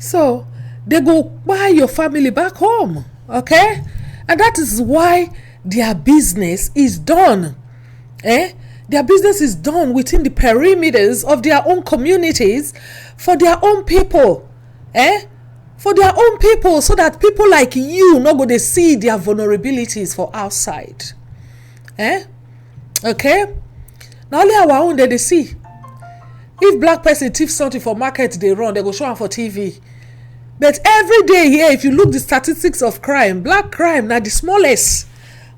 So they go buy your family back home, okay? And that is why their business is done. Their business is done within the perimeters of their own communities for their own people. For their own people, so that people like you not go to see their vulnerabilities for outside. Okay? Now only our own they see. If black person thief something for market they run, they go show am for TV. But every day here, if you look the statistics of crime, black crime now the smallest.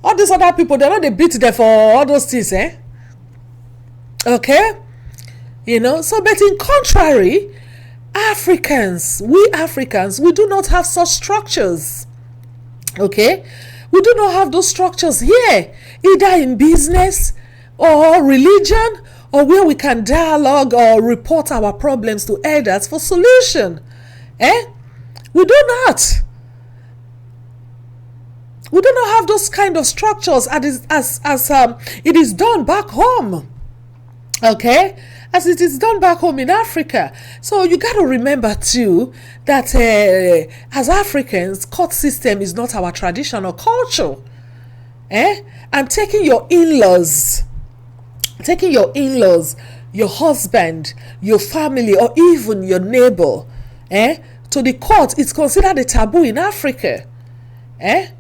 All these other people, they're not they beat them for all those things, Okay? You know, so but in contrary, Africans, we do not have such structures. Okay? We do not have those structures here, either in business or religion, or where we can dialogue or report our problems to elders for solution. We do not. We do not have those kind of structures as it is done back home. Okay? As it is done back home in Africa. So you got to remember too that as Africans, court system is not our tradition or culture. And taking your in-laws, your husband, your family, or even your neighbor, to the court, it's considered a taboo in Africa. A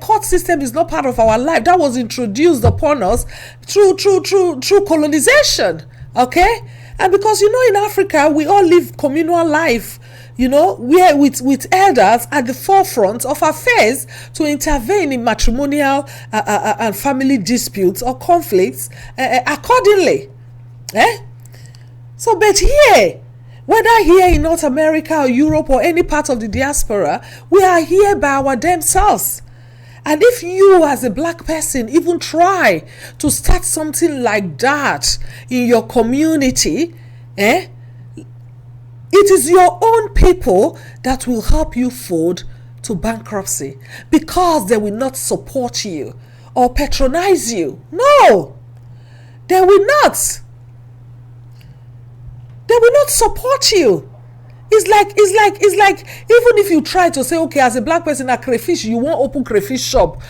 court system is not part of our life. That was introduced upon us through colonization. Okay? And because in Africa we all live communal life, where with elders at the forefront of affairs to intervene in matrimonial and family disputes or conflicts accordingly. So but here, whether here in North America or Europe or any part of the diaspora, we are here by our damn selves. And if you as a black person even try to start something like that in your community, it is your own people that will help you fold to bankruptcy, because they will not support you or patronize you. No, they will not. They will not support you. It's like even if you try to say, okay, as a black person at crayfish, you want open crayfish shop,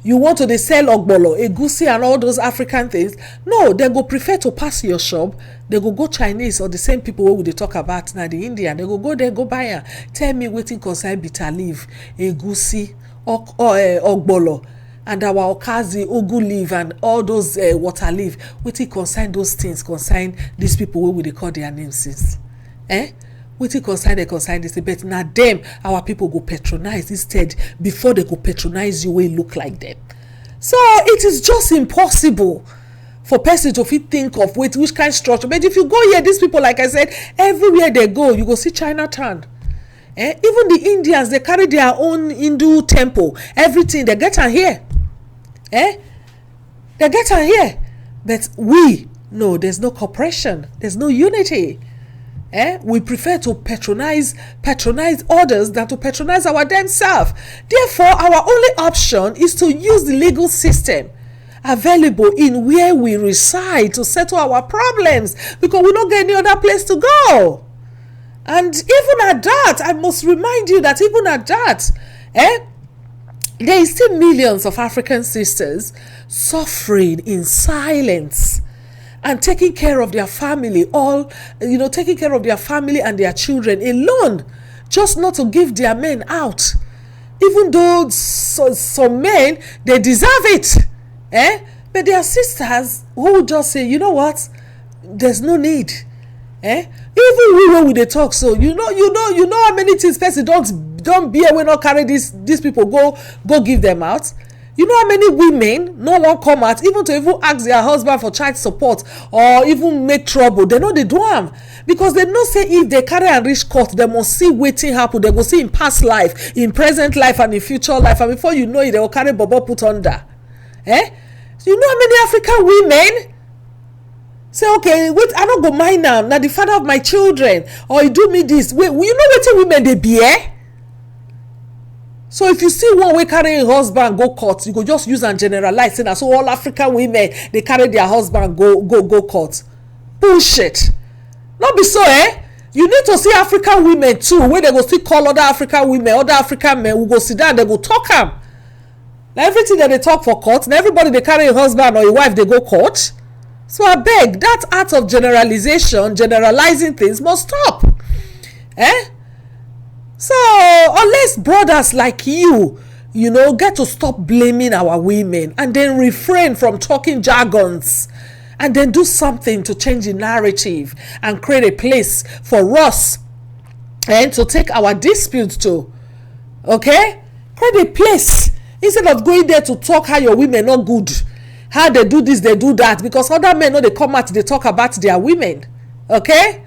you want to sell ogbolo, egusi and all those African things. No, they go prefer to pass your shop. They go Chinese or the same people who they talk about now, the Indian. They go there, go buy her. Tell me waiting concern bitter leaf, egusi, or ogbolo, and our okazi, ugu leaf, and all those water leaf. Waiting concern those things, concern these people who they call their names since. Waiting concern this, but now them, our people go patronize instead before they go patronize you, will look like them. So it is just impossible for person to think of which kind of structure. But if you go here, these people, like I said, everywhere they go, you go see Chinatown. Even the Indians, they carry their own Hindu temple, everything, they get on here. They get on here. But no, there's no cooperation, there's no unity. We prefer to patronize others than to patronize our damn self. Therefore, our only option is to use the legal system available in where we reside to settle our problems, because we don't get any other place to go. And even at that, I must remind you that even at that, there is still millions of African sisters suffering in silence and taking care of their family, taking care of their family and their children alone, just not to give their men out. Even though some men, they deserve it. But there are sisters who just say, you know what, there's no need. Even we when they talk, so you know how many things person don't bear when not carry these people go give them out. You know how many women no one come out even to even ask their husband for child support or even make trouble. They know they do them because they know say if they carry and reach court, they must see waiting happen. They go see in past life, in present life, and in future life, and before you know it, they will carry bobo put under. So you know how many African women say, okay, wait, I don't go mind now. Now the father of my children, or he do me this. Wait, you know what women they bear? So if you see one way carrying a husband go court, you go just use and generalize it. So all African women, they carry their husband go court. Bullshit. Not be so, You need to see African women too, where they go still call other African women, other African men who go sit down, they go talk am. Now everything that they talk for court, now everybody they carry a husband or a wife, they go court. So I beg, that art of generalization, generalizing things must stop. So unless brothers like you get to stop blaming our women and then refrain from talking jargons and then do something to change the narrative and create a place for us and to take our disputes to. Okay? Create a place instead of going there to talk how your women not good, how they do this, they do that, because other men know they come out, they talk about their women. Okay?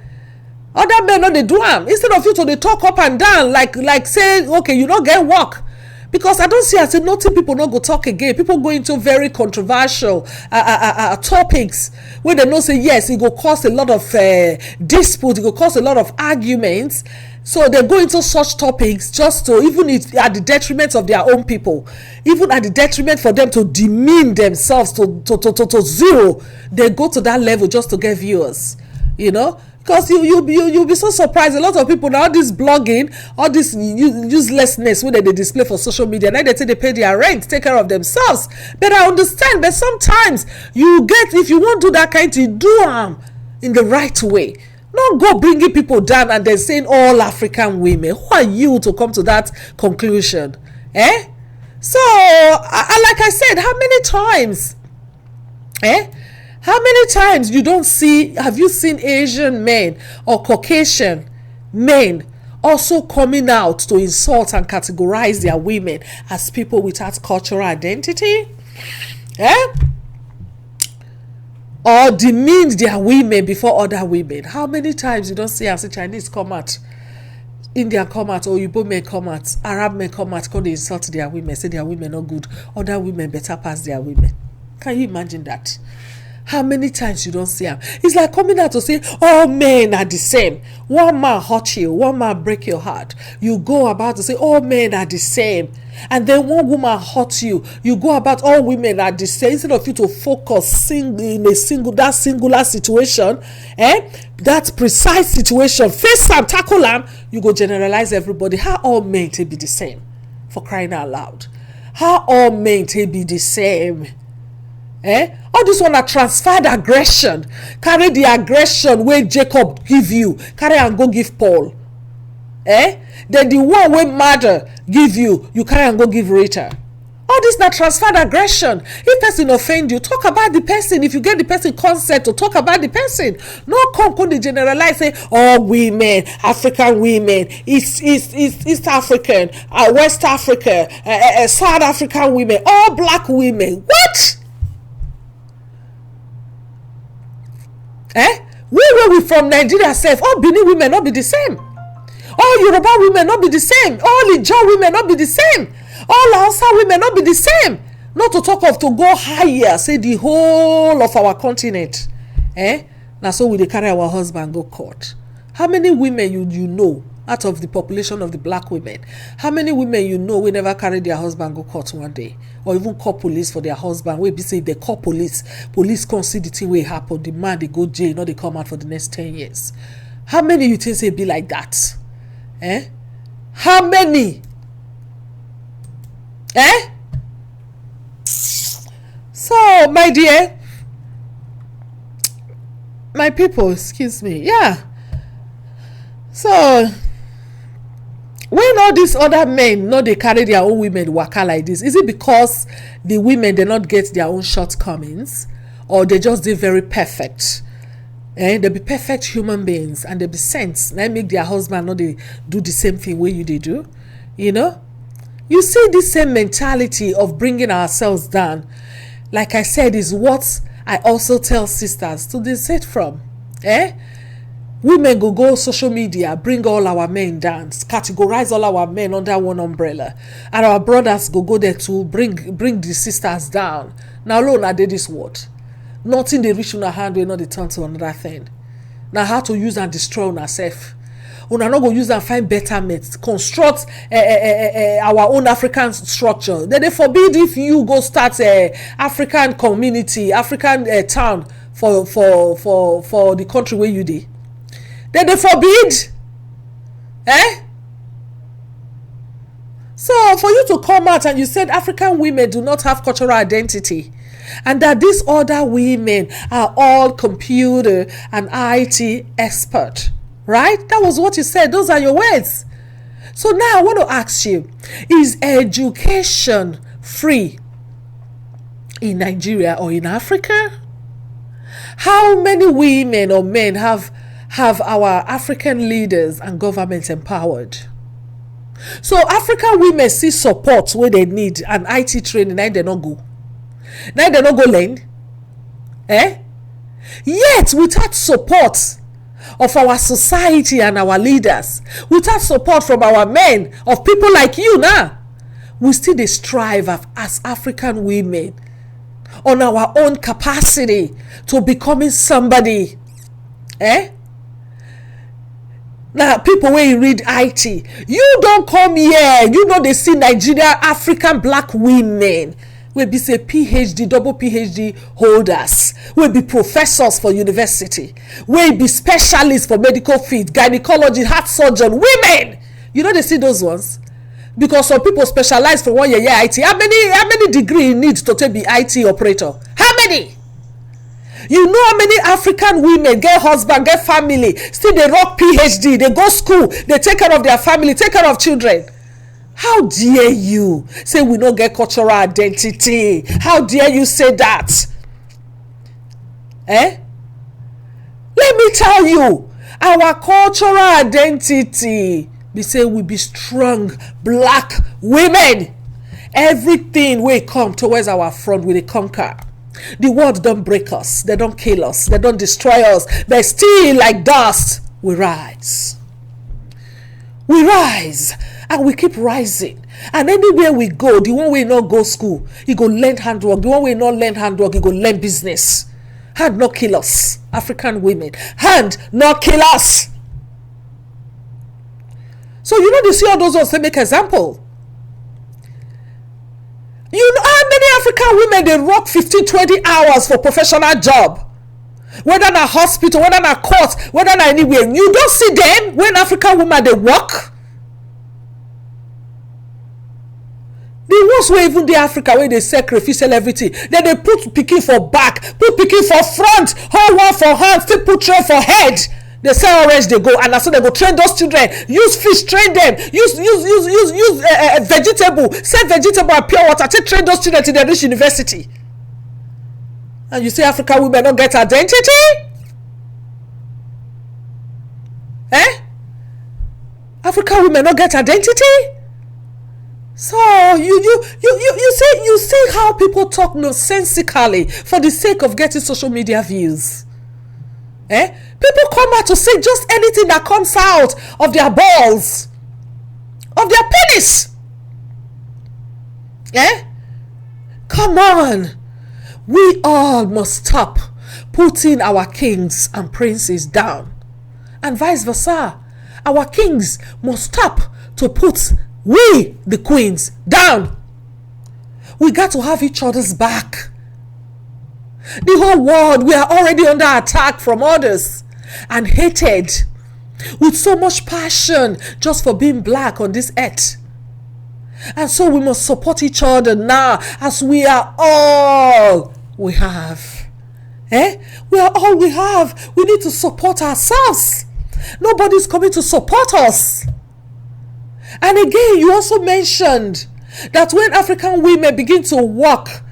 Other men know they do am. Instead of you to they talk up and down like say, okay, you don't get work. Because I don't see as if nothing people not go talk again. People go into very controversial topics where they know say yes, it will cause a lot of dispute, it will cause a lot of arguments. So they go into such topics just to, even if at the detriment of their own people, even at the detriment for them to demean themselves to zero, they go to that level just to get viewers, Because you'll be so surprised. A lot of people now, all this blogging, all this uselessness where they display for social media, now they say they pay their rent, take care of themselves. But I understand, but sometimes if you won't do that kind of thing, do them in the right way. Not go bringing people down and then saying all African women. Who are you to come to that conclusion? So, like I said, how many times? How many times have you seen Asian men or Caucasian men also coming out to insult and categorize their women as people without cultural identity? Or demean their women before other women? How many times you don't see as a Chinese come out, Indian come out, or Igbo men come out, Arab men come out, come they insult their women, say their women not good, other women better pass their women? Can you imagine that? How many times you don't see them? It's like coming out to say all men are the same. One man hurt you, one man break your heart. You go about to say all men are the same. And then one woman hurt you. You go about all women are the same. Instead of you to focus in a singular situation, that precise situation, face them, tackle them, you go generalize everybody. How all men to be the same? For crying out loud. How all men to be the same? All this one are transferred aggression. Carry the aggression where Jacob give you, carry and go give Paul. Then the one where mother give you carry and go give Rita. All this not transferred aggression. If person offend you, talk about the person. If you get the person consent to talk about the person, no come they generalize say all women, African women, East African, West Africa, South African women, all black women. What? We from Nigeria self, all Benin women not be the same, all Yoruba women not be the same, all Ijaw women not be the same, all Hausa women not be the same. Not to talk of to go higher, say the whole of our continent. Now so we dey carry our husband go court. How many women you know out of the population of the black women? How many women you know we never carry their husband go court one day, or even call police for their husband? We be say they call police come see the thing wey happen, the man they go jail, not they come out for the next 10 years. How many you think say be like that? How many? So my dear, my people, excuse me, so when all these other men know they carry their own women waka like this, is it because the women they not get their own shortcomings, or they just dey very perfect? They be perfect human beings and they be sense. Now make their husband not they do the same thing where they do. You see this same mentality of bringing ourselves down. Like I said, is what I also tell sisters to desist from. Women go social media, bring all our men down, categorize all our men under one umbrella, and our brothers go there to bring the sisters down. Now alone I did this word. Nothing they reach on our hand will not they turn to another thing. Now how to use and destroy on ourselves. Una not go use and find betterment, construct our own African structure. Then they forbid if you go start African community, African town for the country where you dey. Then they forbid. So for you to come out and you said African women do not have cultural identity, and that these other women are all computer and IT expert, right? That was what you said. Those are your words. So now I want to ask you, is education free in Nigeria or in Africa? How many women or men have our African leaders and government empowered? So African women see support where they need and IT training, now they not go. Now they not go learn. Yet without support of our society and our leaders, without support from our men, of people like you now, we still dey strive as African women on our own capacity to becoming somebody. Now people when you read IT, you don't come here, you know they see Nigeria African black women will be say PhD, double PhD holders, will be professors for university, will be specialists for medical field, gynecology, heart surgeon, women. You know they see those ones? Because some people specialize for 1 year IT. How many degree you need to take be IT operator? How many? You know how many African women get husband, get family, still they rock PhD, they go school, they take care of their family, take care of children. How dare you say we don't get cultural identity? How dare you say that? Let me tell you, our cultural identity, we say we be strong black women. Everything we come towards our front, we conquer. The world don't break us, they don't kill us, they don't destroy us, they still like dust. We rise, and we keep rising. And anywhere we go, the one way not go school, he go learn handwork. The one way not learn handwork, he go learn business. Hand not kill us, African women. Hand not kill us. So you know they see all those ones, they make example. You know how many African women they work 15-20 hours for professional job, whether in a hospital, whether in a court, whether in anywhere. You don't see them when African women they work. The ones where even the Africa where they sacrifice everything, then they put pikin for back, put pikin for front, hold one for hand, still put tray for head. They sell orange, they go, and so they go train those children. Use fish, train them. Use vegetable, sell vegetable and pure water. Take train those children till they reach university. And you say African women don't get identity? African women don't get identity? So you see how people talk nonsensically for the sake of getting social media views. People come out to say just anything that comes out of their balls, of their penis. Come on. We all must stop putting our kings and princes down. And vice versa. Our kings must stop to put we, the queens, down. We got to have each other's back. The whole world, we are already under attack from others and hated with so much passion just for being black on this earth. And so we must support each other now, as we are all we have. We are all we have. We need to support ourselves. Nobody's coming to support us. And again, you also mentioned that when African women begin to work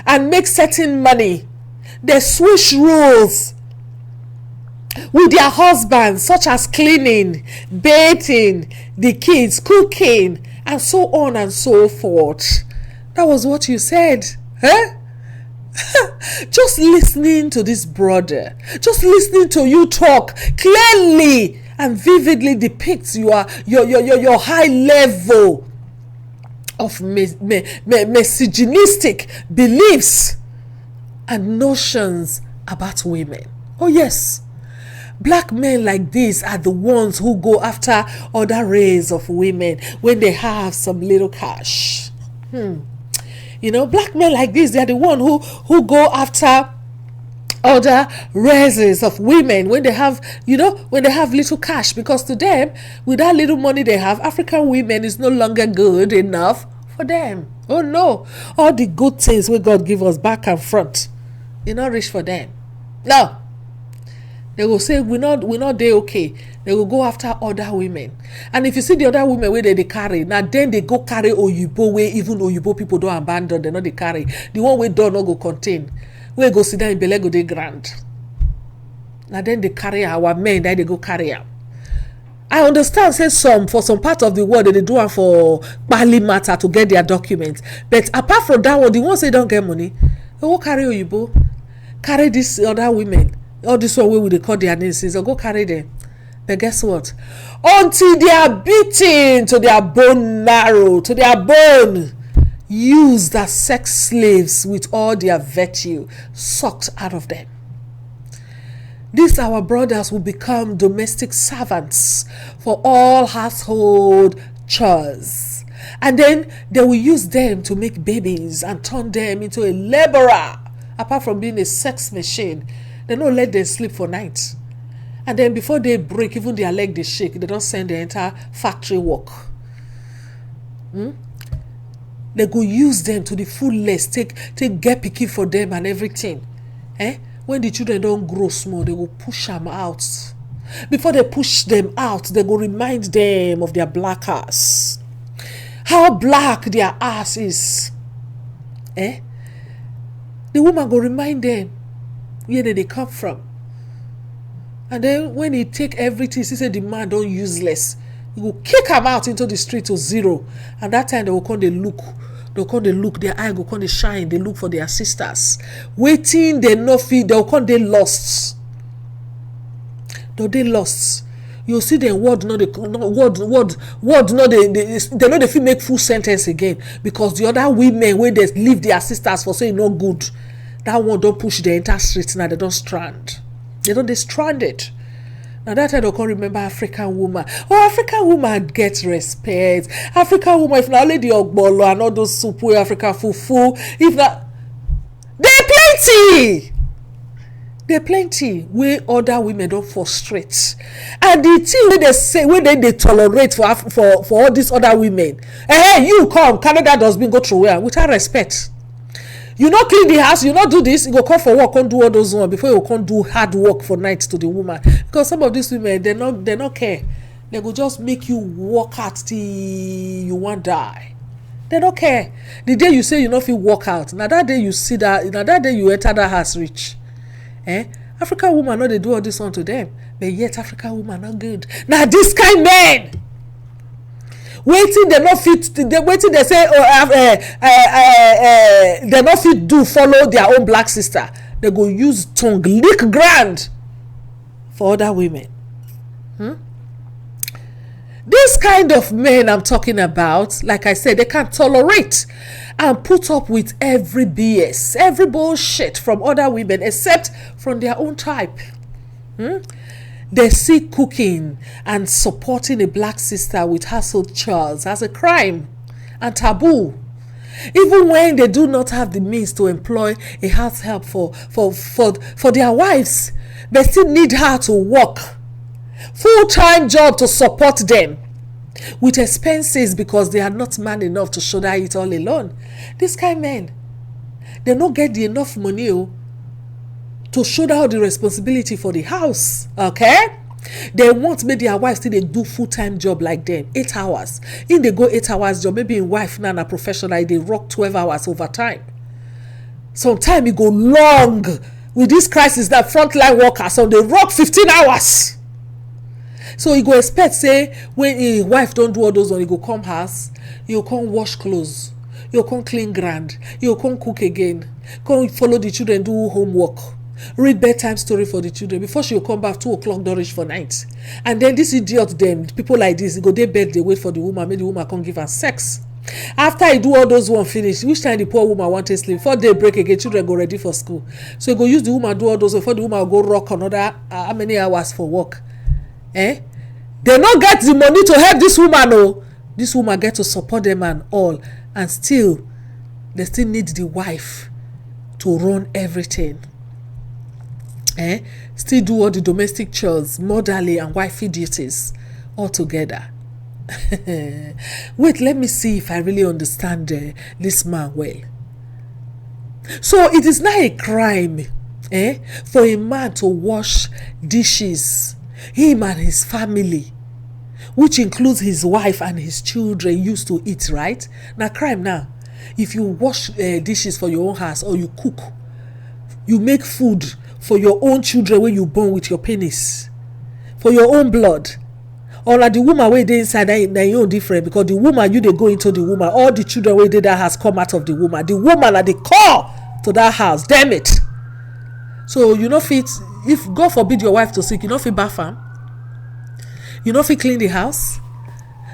and make certain money, they switch rules with their husbands, such as cleaning, bathing, the kids, cooking, and so on and so forth. That was what you said. Just listening to this brother, just listening to you talk clearly and vividly depicts your high level of misogynistic beliefs and notions about women. Oh yes, black men like this are the ones who go after other race of women when they have some little cash. You know, black men like this, they are the one who go after other races of women when they have, when they have little cash, because to them, with that little money they have, African women is no longer good enough for them. Oh no, all the good things we God give us back and front, not rich for them. No, they will say we not dey okay. They will go after other women, and if you see the other women where they carry, now then they go carry oyibo, where even oyibo people don't abandon. They not they carry the one where door not go contain, where go sit down in belle go dey grand. Now then they carry our men, then they go carry am. I understand, say for some part of the world they do it for Bali matter to get their documents, but apart from that one, the ones they don't get money, they go carry oyibo, carry these other women, all this one where they call their names, they go carry them. But guess what? Until they are beaten to their bone marrow, to their bone, used as sex slaves with all their virtue sucked out of them. These our brothers will become domestic servants for all household chores. And then they will use them to make babies and turn them into a laborer. Apart from being a sex machine, they don't let them sleep for night. And then before they break, even their leg they shake, they don't send the entire factory work. They go use them to the fullest, take get picky for them and everything. When the children don't grow small, they will push them out. Before they push them out, they go remind them of their black ass. How black their ass is. The woman go remind them where they come from. And then when he take everything, he say the man don't useless. He will kick him out into the street to zero. And that time they will come, they look. They'll come, they look. Their eye will come, they shine. They look for their sisters. Waiting, they no feed. They'll come, they lost. They lost. You'll see them word no they know they feel make full sentence again, because the other women where they leave their sisters for saying no good, that one don't push the entire street. Now they don't strand. They stranded. Now that I don't remember African woman. Oh, African woman get respect. African woman, if not only the ogbolo and all those soup where African fufu, if not, they're plenty where other women don't frustrate. And the thing where they say, where they tolerate for all these other women, hey, you come, Canada does been go through where without respect. You not clean the house, you not do this, you go come for work, can't do all those ones before you can't do hard work for nights to the woman. Because some of these women, they not care. They will just make you work out till you want die. They don't care. The day you say you not feel work out, now that day you see that, now that day you enter that house rich. African woman, no, they do all this one to them, but yet African woman not good. Now this kind men. Waiting they not fit. Waiting they say they not fit do follow their own black sister. They go use tongue lick grand for other women. This kind of men I'm talking about, like I said, they can't tolerate and put up with every BS, every bullshit from other women, except from their own type. They see cooking and supporting a black sister with household chores as a crime and taboo. Even when they do not have the means to employ a house help for their wives, they still need her to work. Full-time job to support them with expenses because they are not man enough to shoulder it all alone. This kind of men, they don't get the enough money to shoulder all the responsibility for the house. Okay? They want maybe their wives still they do full-time job like them, 8 hours. If they go 8 hours job, maybe in wife now a professional, they rock 12 hours overtime. Sometimes it go long with this crisis that frontline workers, so they rock 15 hours. So you go expect say when a wife don't do all those, when you go come house, you come wash clothes, you come clean grand, you come cook again, come follow the children, do homework, read bedtime story for the children before she will come back 2 o'clock don't reach for night. And then this idiot them, people like this, go they bed, they wait for the woman, maybe the woman come give her sex. After I do all those one finish, which time the poor woman want to sleep, before they break again, children go ready for school. So you go use the woman do all those before the woman will go rock another how many hours for work. They not get the money to help this woman. Oh, this woman get to support them and all, and still they still need the wife to run everything. Still do all the domestic chores, motherly and wifey duties all together. Wait, let me see if I really understand this man well. So it is not a crime for a man to wash dishes, him and his family, which includes his wife and his children, used to eat, right? Now crime now. If you wash dishes for your own house, or you cook, you make food for your own children when you born with your penis, for your own blood, or like the woman wey dey inside, na your own different, because the woman, you dey go into the woman, all the children wey dey that house come out of the woman at the core to that house, damn it. So you no fit, if God forbid your wife to sick, you no fit bath am, you no fit clean the house.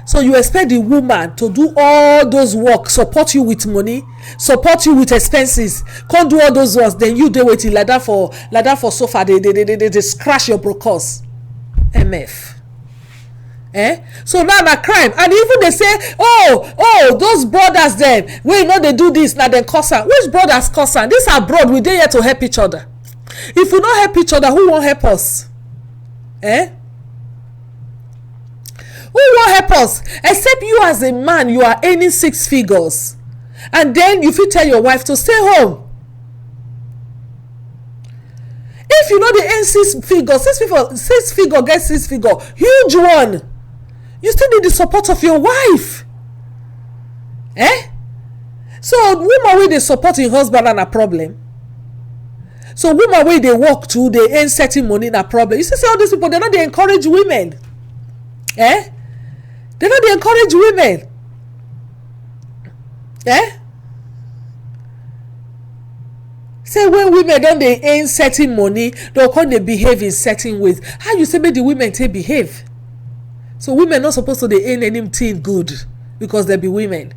So you expect the woman to do all those work, support you with money, support you with expenses, can't do all those works, then you dey waiting like that for sofa, they scratch your brocos. MF. So now na crime. And even they say, oh those brothers them, we know they do this, now then cause am. Which brothers cause am? These are broad, we dey here to help each other. If we not help each other, who won't help us? Who won't help us? Except you as a man, you are earning 6 figures. And then if you tell your wife to stay home. If you know the earn 6 figures, 6 figure get 6 figure, huge one. You still need the support of your wife. So woman wey dey support your husband na problem. So woman wey dey work too, they earn certain money na problem. You see all these people, they no dey encourage women. They no dey encourage women. Say when women don dey earn certain money, they'll come dey behave in certain ways. How you say make the women take behave? So women not supposed to dey earn anything good because they be women.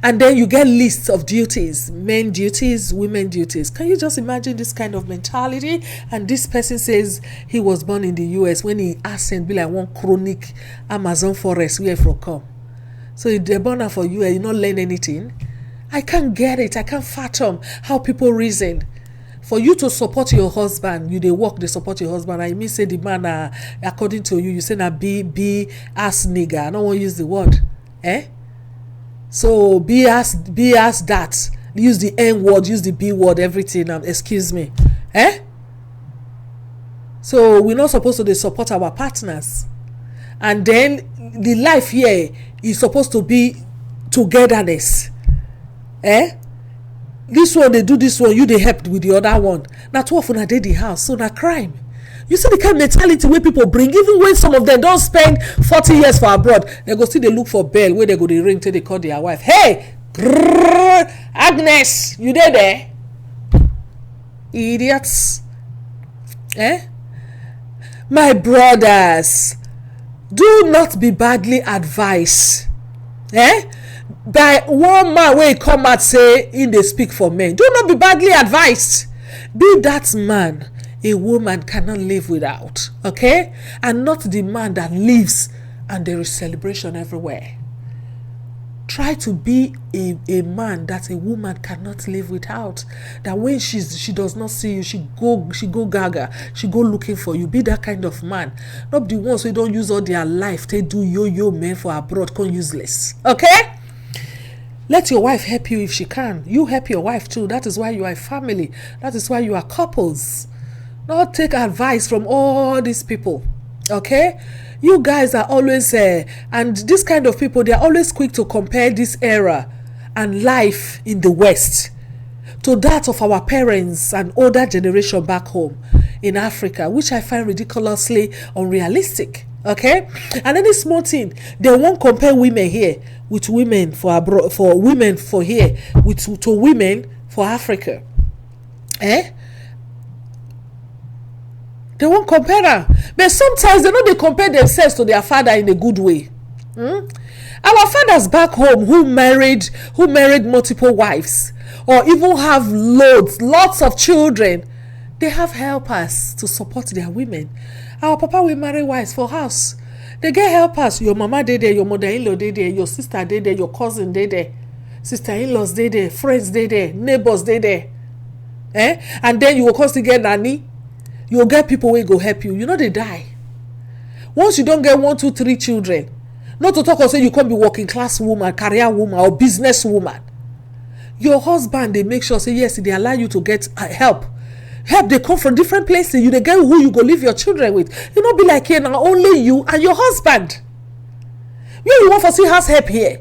And then you get lists of duties, men duties, women duties. Can you just imagine this kind of mentality? And this person says he was born in the US, when he asked and be like one chronic Amazon forest where from come. So if they're born for you and you not learn anything, I can't get it. I can't fathom how people reason. For you to support your husband, you dey work, they support your husband. I mean say the man, according to you, you say na be ass nigger. I don't want to use the word. So be as that. Use the N word, use the B word, everything. Excuse me. So we're not supposed to support our partners. And then the life here is supposed to be togetherness. This one they do this one, you they help with the other one. Now 12 when I did the house, so na crime. You see the kind of mentality where people bring, even when some of them don't spend 40 years for abroad, they go see they look for bell where they go, they ring till they call their wife. Hey, grrr, Agnes, you there? Idiots. My brothers, do not be badly advised. By one man wey come out say in dey speak for men. Do not be badly advised. Be that man a woman cannot live without, okay? And not the man that lives and there is celebration everywhere. Try to be a man that a woman cannot live without. That when she does not see you, she go gaga, she go looking for you. Be that kind of man. Not the ones who don't use all their life. They do yo men for abroad, come useless. Okay? Let your wife help you if she can. You help your wife too. That is why you are a family. That is why you are couples. Not take advice from all these people. Okay? You guys are always, and this kind of people, they are always quick to compare this era and life in the West to that of our parents and older generation back home in Africa, which I find ridiculously unrealistic. Okay? And any small thing, they won't compare women here with women for abroad, for women for here with to women for Africa. They won't compare them. But sometimes they know they compare themselves to their father in a good way. Our fathers back home who married multiple wives or even have lots of children, they have helpers to support their women. Our papa will marry wives for house. They get helpers. Your mama dey there, your mother-in-law dey there, your sister dey there, your cousin dey there, sister-in-laws dey there, friends dey there, neighbors dey there. And then you will constantly get nanny. you'll get people wey go help you. You know they die. Once you don't get 1, 2, 3 children, not to talk or say you can't be working class woman, career woman, or business woman. Your husband, they make sure say yes, they allow you to get help. They come from different places. You they get who you go leave your children with. You not be like here now, only you and your husband. You want to see house help here.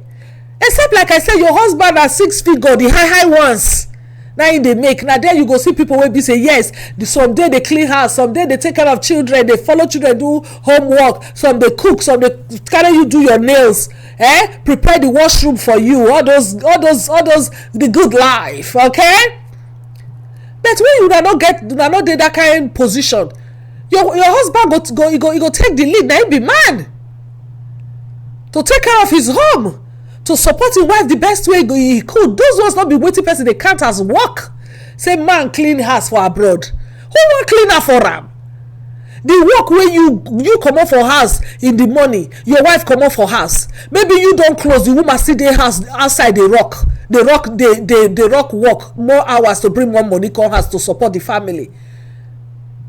Except like I said, your husband are 6 figure, the high ones. Now in they make. Now there you go see people will be say yes. Some day they clean house, some day they take care of children, they follow children, do homework, some they cook, some they carry you do your nails, prepare the washroom for you. All those the good life, okay? But when you not get that kind of position, your husband go take the lead. Now he be man to take care of his home, to support his wife the best way he could. Those ones not be waiting person they count as work. Say man clean house for abroad. Who want cleaner for am? The work where you come up for house in the morning, your wife come up for house. Maybe you don't close, the woman sit there house outside the rock. The rock work more hours to bring more money come house to support the family.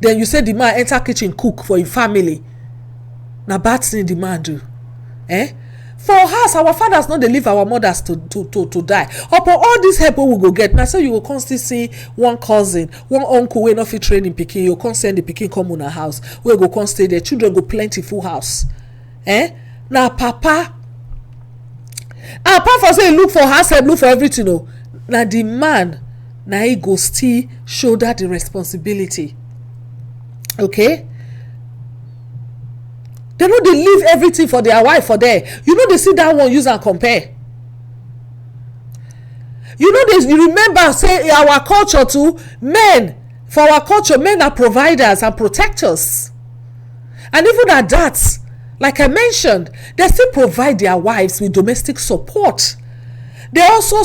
Then you say the man enter kitchen cook for his family. Now bad thing the man do. For us, our fathers not they leave our mothers to die. Upon all this help we go get. Now so you will constantly see one cousin, one uncle we not fit train in Pikin. You can't send the Pikin come on a house. We go come stay there. Children go plenty full house. Now papa. Apart from say look for house help, look for everything. Oh. Now the man, now he go still shoulder the responsibility. Okay. They know they leave everything for their wife for there. You know they see that one use and compare. You know you remember say our culture too, men, for our culture, men are providers and protectors. And even at that, like I mentioned, they still provide their wives with domestic support. They also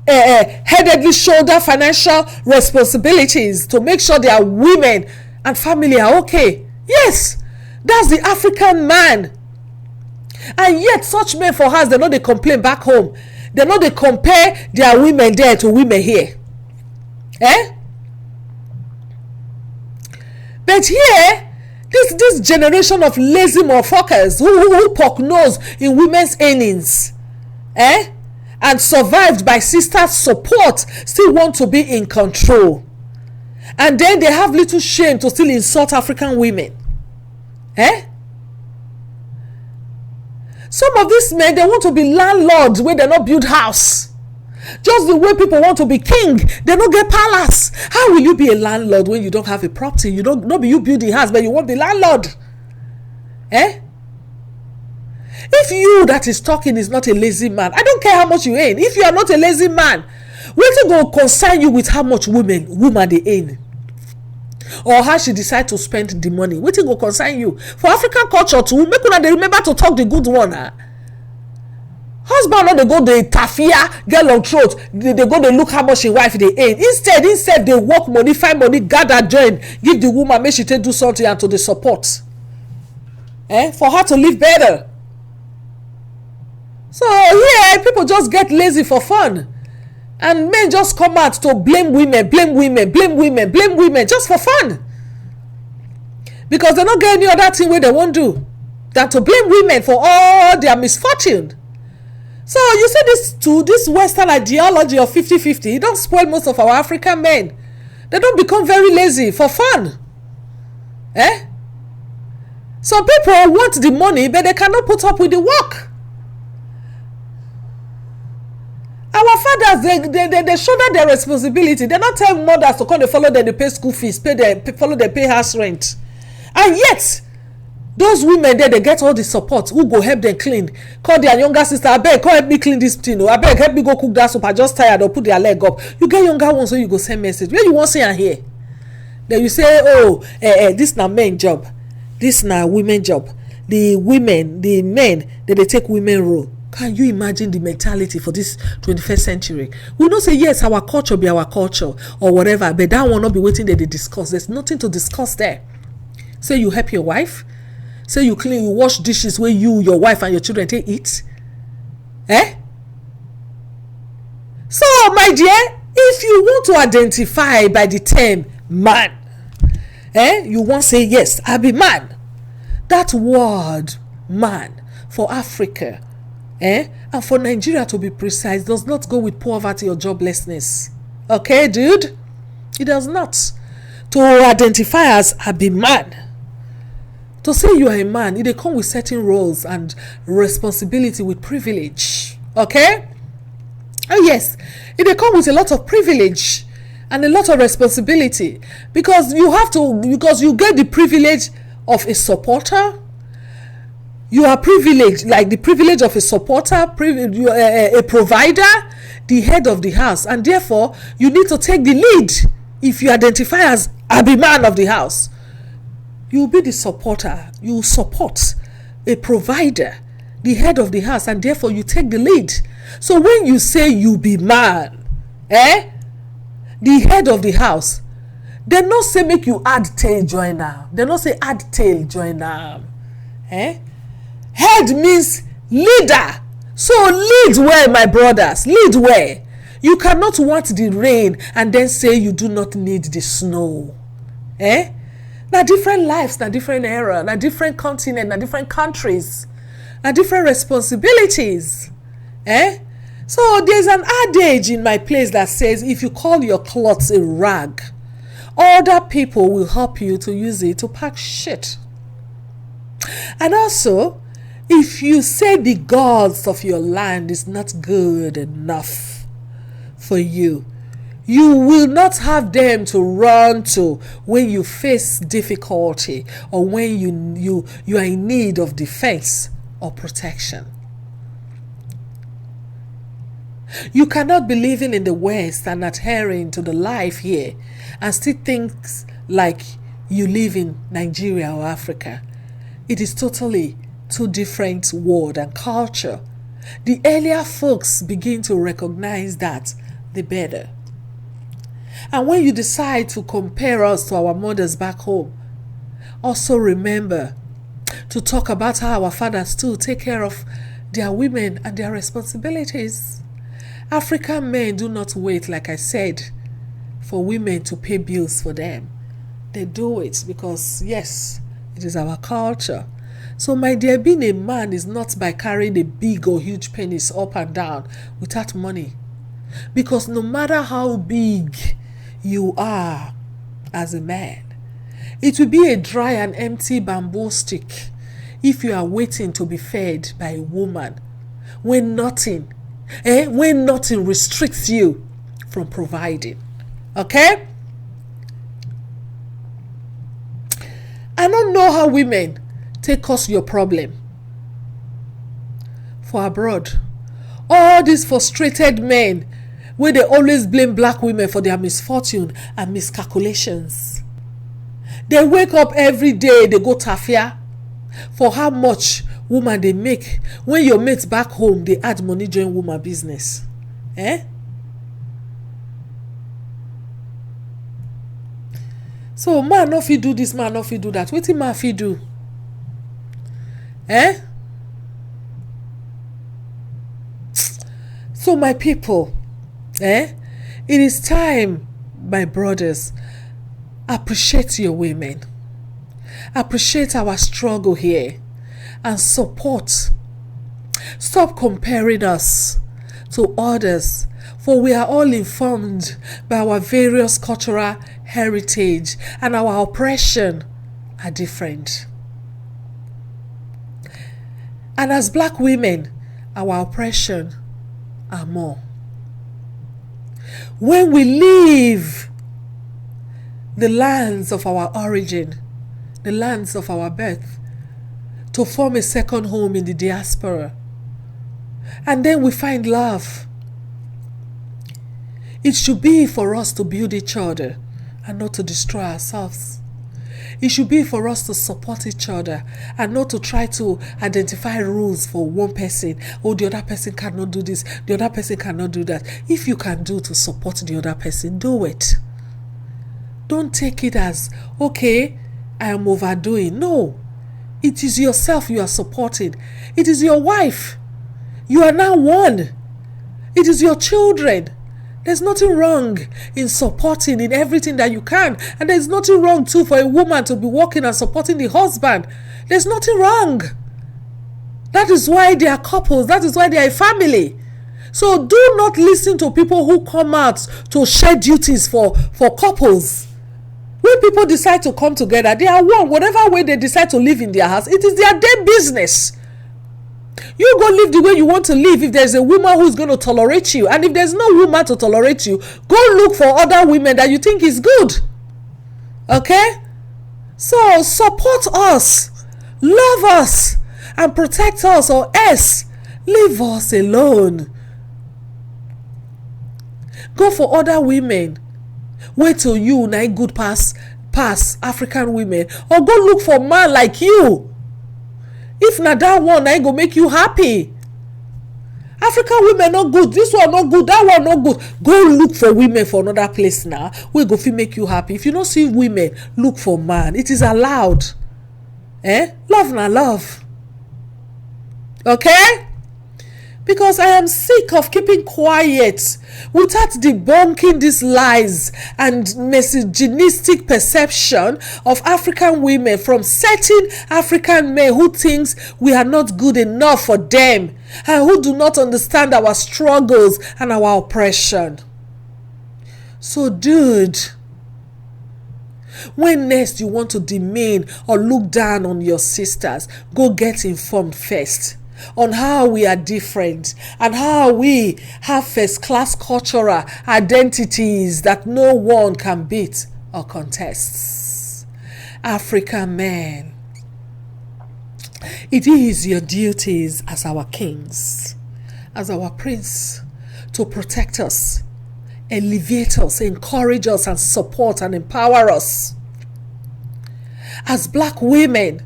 headedly shoulder financial responsibilities to make sure their women and family are okay. Yes, that's the African man. And yet such men for us, they know they complain back home. They know they compare their women there to women here. But here, this generation of lazy motherfuckers who poke nose in women's earnings, and survived by sisters' support, still want to be in control. And then they have little shame to still insult African women. Some of these men, they want to be landlords where they not build house. Just the way people want to be king, they don't get palace. How will you be a landlord when you don't have a property? You don't be you build the house, but you won't be landlord. If you that is talking is not a lazy man, I don't care how much you earn. If you are not a lazy man, wetin go concern you with how much woman they earn, or how she decide to spend the money? Wetin go concern you? For African culture too, make una dey remember to talk the good one. Husband no dey go dey tafia get long throat, they go dey look how much him wife dey earn. Instead they work money, find money, gather join, give the woman make she take do something and to the support, for her to live better. So here people just get lazy for fun. And men just come out to blame women just for fun. Because they don't get any other thing where they won't do than to blame women for all their misfortune. So you see this Western ideology of 50-50, it don't spoil most of our African men. They don't become very lazy for fun. Some people want the money, but they cannot put up with the work. Our fathers, they shoulder their responsibility. They not tell mothers to come and follow them, they pay school fees, follow them, pay house rent. And yet, those women there, they get all the support. Who go help them clean? Call their younger sister, I beg, come help me clean this thing. I beg, help me go cook that soup. I just tired, or put their leg up. You get younger ones, so you go send message. Where you want to see and hear? Then you say, oh, this na men job. This na women job. The men, they take women role. Can you imagine the mentality for this 21st century? We don't say, yes, our culture be our culture or whatever, but that will not be waiting that they discuss. There's nothing to discuss there. Say you help your wife. Say you clean, you wash dishes where you, your wife, and your children take eat. So, my dear, if you want to identify by the term man. You won't say, yes, I be man. That word, man, for Africa, and for Nigeria to be precise, does not go with poverty or joblessness. Okay, dude? It does not. To identify as I be man, to say you are a man, it come with certain roles and responsibility with privilege. Okay? Oh yes, it come with a lot of privilege and a lot of responsibility, because you get the privilege of a supporter. You are privileged, like the privilege of a supporter, a provider, the head of the house, and therefore you need to take the lead. If you identify as a man of the house, you will be the supporter. You support a provider, the head of the house, and therefore you take the lead. So when you say you be man, the head of the house, they not say make you add tail join am. They not say add tail join am. Head means leader. So lead where, my brothers, lead where. You cannot want the rain and then say you do not need the snow. Na different lives, na different era, na different continent, na different countries, na different responsibilities. So there's an adage in my place that says, if you call your clothes a rag, other people will help you to use it to pack shit. And also, if you say the gods of your land is not good enough for you, you will not have them to run to when you face difficulty or when you are in need of defense or protection. You cannot be living in the West and adhering to the life here and still think like you live in Nigeria or Africa. It is totally two different world and culture. The earlier folks begin to recognize that, the better. And when you decide to compare us to our mothers back home, also remember to talk about how our fathers too take care of their women and their responsibilities. African men do not wait, like I said, for women to pay bills for them. They do it because, yes, it is our culture. So, my dear, being a man is not by carrying a big or huge penis up and down without money. Because no matter how big you are as a man, it will be a dry and empty bamboo stick if you are waiting to be fed by a woman when nothing restricts you from providing. Okay? I don't know how women take cause your problem for abroad. All these frustrated men where they always blame black women for their misfortune and miscalculations. They wake up every day, they go tafia for how much woman they make. When your mates back home, they add money join woman business. So man no fit do this, man no fit do that. Wetin man fit do? So my people, it is time, my brothers, appreciate your women. Appreciate our struggle here and support. Stop comparing us to others, for we are all informed by our various cultural heritage and our oppression are different. And as black women, our oppression are more. When we leave the lands of our origin, the lands of our birth, to form a second home in the diaspora, and then we find love, it should be for us to build each other and not to destroy ourselves. It should be for us to support each other and not to try to identify rules for one person. Oh, the other person cannot do this, the other person cannot do that. If you can do to support the other person, do it. Don't take it as, okay, I am overdoing. No, it is yourself you are supporting. It is your wife. You are now one. It is your children. There's nothing wrong in supporting in everything that you can. And there's nothing wrong too for a woman to be working and supporting the husband. There's nothing wrong. That is why they are couples. That is why they are a family. So do not listen to people who come out to share duties for couples. When people decide to come together, they are one. Whatever way they decide to live in their house, it is their damn business. You go live the way you want to live. If there's a woman who's going to tolerate you, and if there's no woman to tolerate you, go look for other women that you think is good. Okay? So support us, love us, and protect us, or else leave us alone. Go for other women. Wait till you na good pass African women, or go look for man like you. If na that one na go make you happy. African women not good, this one not good, that one not good. Go look for women for another place now. We go fit make you happy. If you don't see women, look for man. It is allowed. Love na love. Okay? Because I am sick of keeping quiet without debunking these lies and misogynistic perception of African women from certain African men who thinks we are not good enough for them and who do not understand our struggles and our oppression. So, dude, when next you want to demean or look down on your sisters, go get informed first on how we are different and how we have first-class cultural identities that no one can beat or contest. African men, it is your duties as our kings, as our prince, to protect us, elevate us, encourage us, and support and empower us. As black women,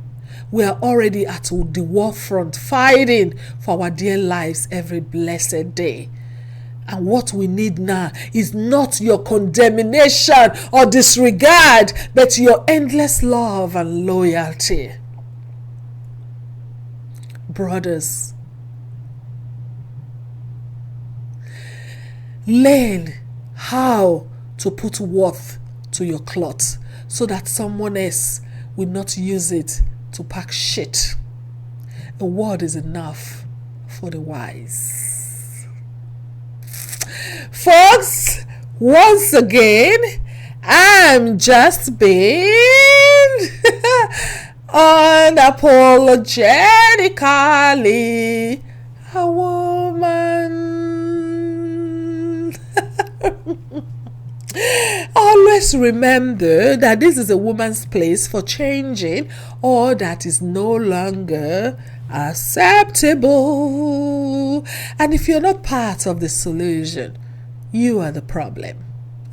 we are already at the war front, fighting for our dear lives every blessed day. And what we need now is not your condemnation or disregard, but your endless love and loyalty. Brothers, learn how to put worth to your cloth so that someone else will not use it to pack shit. A word is enough for the wise. Folks, once again, I'm just being unapologetically a woman. Always remember that this is a woman's place for changing all that is no longer acceptable. And if you're not part of the solution, you are the problem.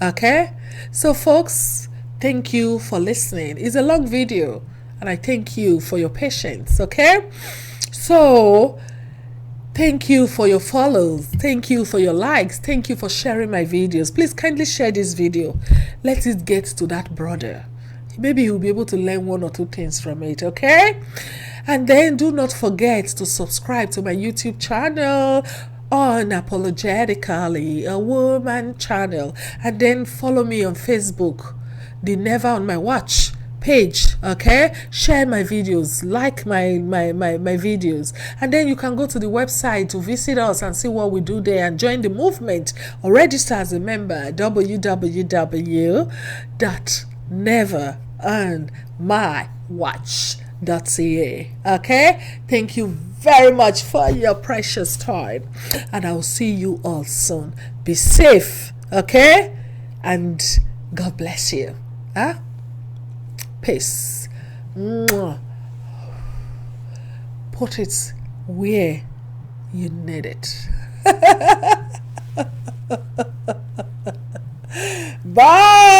Okay? So folks, thank you for listening. It's a long video and I thank you for your patience. Okay? So thank you for your follows. Thank you for your likes. Thank you for sharing my videos. Please kindly share this video. Let it get to that brother. Maybe he'll be able to learn one or two things from it, okay? And then do not forget to subscribe to my YouTube channel, Unapologetically a Woman channel. And then follow me on Facebook, the Never on My Watch page. Okay, share my videos, like my videos, and then you can go to the website to visit us and see what we do there and join the movement or register as a member. www.neveronmywatch.ca. Okay, thank you very much for your precious time, and I'll see you all soon. Be safe, okay, and God bless you. Peace. Put it where you need it. Bye.